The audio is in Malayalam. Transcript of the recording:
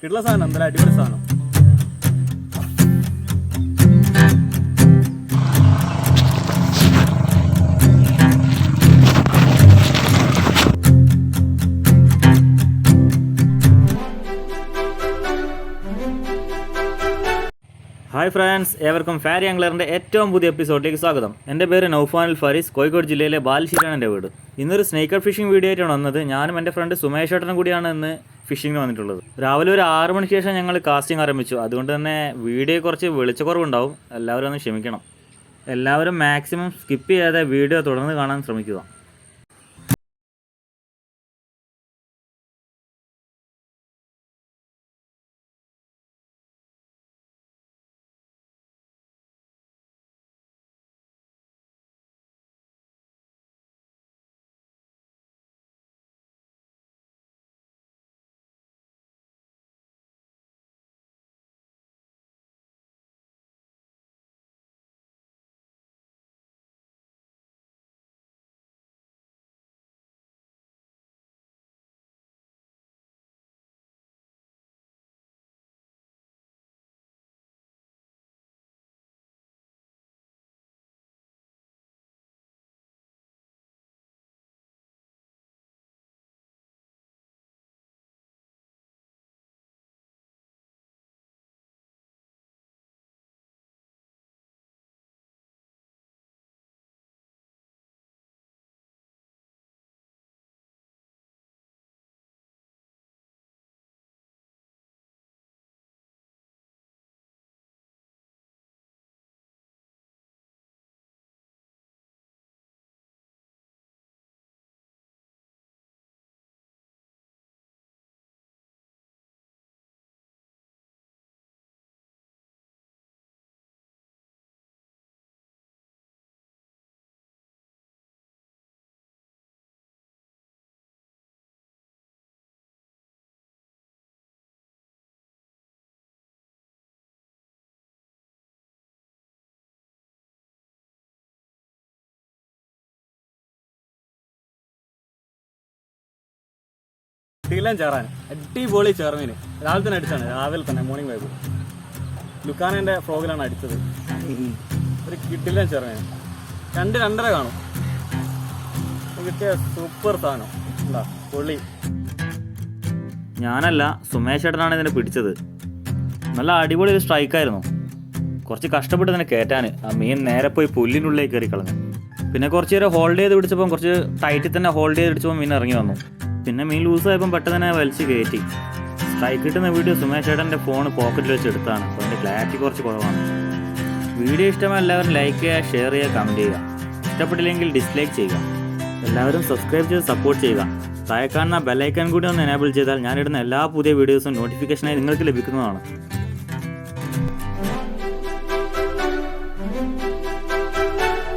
കിട്ടുന്ന സാധനം എന്തായാലും അടിപൊളി സാധനം. ഹായ് ഫ്രണ്ട്സ്, ഏവർക്കും ഫാരി ആംഗ്ലറിൻ്റെ ഏറ്റവും പുതിയ എപ്പിസോഡിലേക്ക് സ്വാഗതം. എൻ്റെ പേര് നൗഫാനുൽ ഫാരിസ്, കോഴിക്കോട് ജില്ലയിലെ ബാലുശ്ശേരിയാണ് എൻ്റെ വീട്. ഇന്നൊരു സ്നേക്കർ ഫിഷിംഗ് വീഡിയോ ആയിട്ടാണ് വന്നത്. ഞാനും എൻ്റെ ഫ്രണ്ട് സുമേഷ് ഏട്ടനും കൂടിയാണ് ഇന്ന് ഫിഷിങ്ങിന് വന്നിട്ടുള്ളത്. രാവിലെ ഒരു 6 മണിക്ക് ശേഷം ഞങ്ങൾ കാസ്റ്റിംഗ് ആരംഭിച്ചു. അതുകൊണ്ട് തന്നെ വീഡിയോ കുറച്ച് വെളിച്ചക്കുറവുണ്ടാവും, എല്ലാവരും ഒന്ന് ക്ഷമിക്കണം. എല്ലാവരും മാക്സിമം സ്കിപ്പ് ചെയ്യാതെ വീഡിയോ തുടർന്ന് കാണാൻ ശ്രമിക്കുക. കിട്ടിയില്ലാൻ ചേറാൻ അടിപൊളി ചേർമീന് രാവിലെ തന്നെ അടിച്ചാണ്. രാവിലെ തന്നെ മോർണിംഗ് വൈബ് ലുക്കാനൻ്റെ ഫ്രോഗിലാണ് അടിച്ചത്. ഒരു കിട്ടിയില്ലാൻ ചേർമീന് 2-2.5 കാണും. കിട്ടിയ സൂപ്പർ സാധനം എന്താ പൊള്ളി. ഞാനല്ല, സുമേഷ് ഏട്ടനാണ് ഇതിനെ പിടിച്ചത്. നല്ല അടിപൊളി ഒരു സ്ട്രൈക്കായിരുന്നു. കുറച്ച് കഷ്ടപ്പെട്ട് ഇതിനെ കയറ്റാൻ. ആ മീൻ നേരെ പോയി പുല്ലിനുള്ളിലേക്ക് കയറി കളഞ്ഞു. പിന്നെ കുറച്ച് നേരം ഹോൾഡ് ചെയ്ത് പിടിച്ചപ്പം കുറച്ച് ടൈറ്റിൽ തന്നെ ഹോൾഡ് ചെയ്ത് പിടിച്ചപ്പോൾ മീൻ ഇറങ്ങി വന്നു. പിന്നെ മീൻ ലൂസായപ്പം പെട്ടെന്ന് തന്നെ വലിച്ച് കയറ്റി. സ്ട്രൈക്ക് കിട്ടുന്ന വീഡിയോ സുമേഷ് ഏട്ടൻ്റെ ഫോൺ പോക്കറ്റിൽ വെച്ച് എടുത്താണ്. അപ്പോൾ അതിൻ്റെ ക്ലാരിറ്റി കുറച്ച് കുറവാണ്. വീഡിയോ ഇഷ്ടമായ എല്ലാവരും ലൈക്ക് ചെയ്യുക, ഷെയർ ചെയ്യുക, കമൻറ്റ് ചെയ്യുക. ഇഷ്ടപ്പെട്ടില്ലെങ്കിൽ ഡിസ്ലൈക്ക് ചെയ്യുക. എല്ലാവരും സബ്സ്ക്രൈബ് ചെയ്ത് സപ്പോർട്ട് ചെയ്യുക. താഴെ കാണുന്ന ബെല്ലൈക്കൺ കൂടി ഒന്ന് എനേബിൾ ചെയ്താൽ ഞാനിടുന്ന എല്ലാ പുതിയ വീഡിയോസും നോട്ടിഫിക്കേഷനായി നിങ്ങൾക്ക് ലഭിക്കുന്നതാണ്.